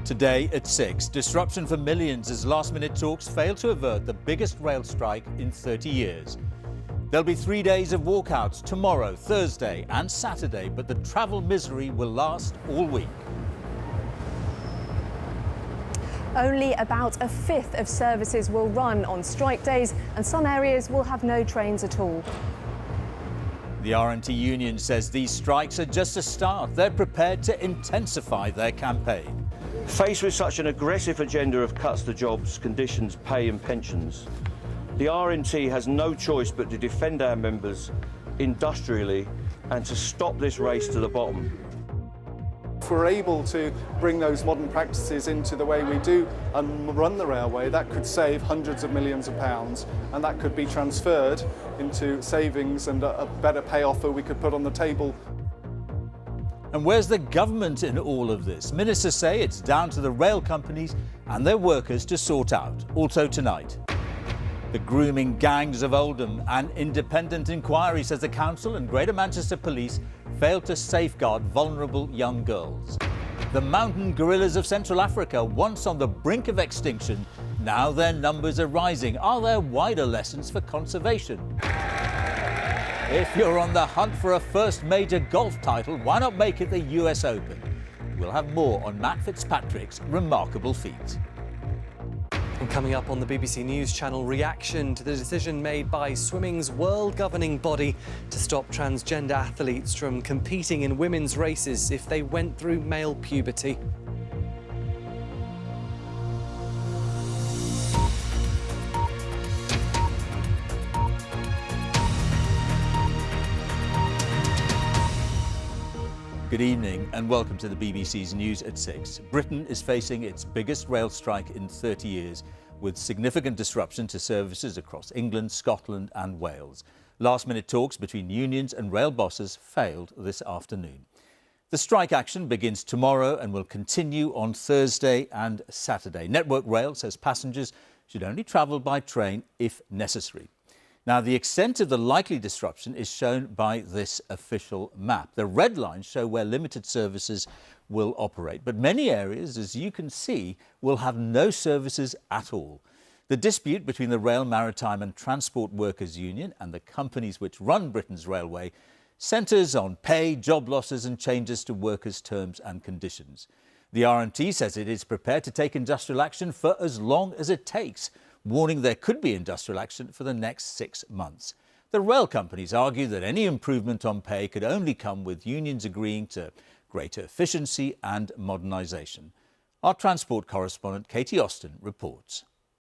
Today at 6, disruption for millions as last-minute talks fail to avert the biggest rail strike in 30 years. There'll be 3 days of walkouts tomorrow, Thursday and Saturday, but the travel misery will last all week. Only about a fifth of services will run on strike days, and some areas will have no trains at all. The RMT union says these strikes are just a start. They're prepared to intensify their campaign. Faced with such an aggressive agenda of cuts to jobs, conditions, pay and pensions, the RMT has no choice but to defend our members industrially and to stop this race to the bottom. If we're able to bring those modern practices into the way we do and run the railway, that could save hundreds of millions of pounds, and that could be transferred into savings and a better pay offer we could put on the table. And where's the government in all of this? Ministers say it's down to the rail companies and their workers to sort out. Also tonight, the grooming gangs of Oldham. An independent inquiry says the council and Greater Manchester Police failed to safeguard vulnerable young girls. The mountain gorillas of Central Africa, once on the brink of extinction, now their numbers are rising. Are there wider lessons for conservation? If you're on the hunt for a first major golf title, why not make it the US Open? We'll have more on Matt Fitzpatrick's remarkable feat. And coming up on the BBC News Channel, reaction to the decision made by swimming's world governing body to stop transgender athletes from competing in women's races if they went through male puberty. Good evening and welcome to the BBC's News at 6. Britain is facing its biggest rail strike in 30 years, with significant disruption to services across England, Scotland and Wales. Last-minute talks between unions and rail bosses failed this afternoon. The strike action begins tomorrow and will continue on Thursday and Saturday. Network Rail says passengers should only travel by train if necessary. Now, the extent of the likely disruption is shown by this official map. The red lines show where limited services will operate, but many areas, as you can see, will have no services at all. The dispute between the Rail, Maritime and Transport Workers Union and the companies which run Britain's railway centres on pay, job losses and changes to workers' terms and conditions. The RMT says it is prepared to take industrial action for as long as it takes, warning there could be industrial action for the next 6 months. The rail companies argue that any improvement on pay could only come with unions agreeing to greater efficiency and modernisation. Our transport correspondent Katie Austin reports.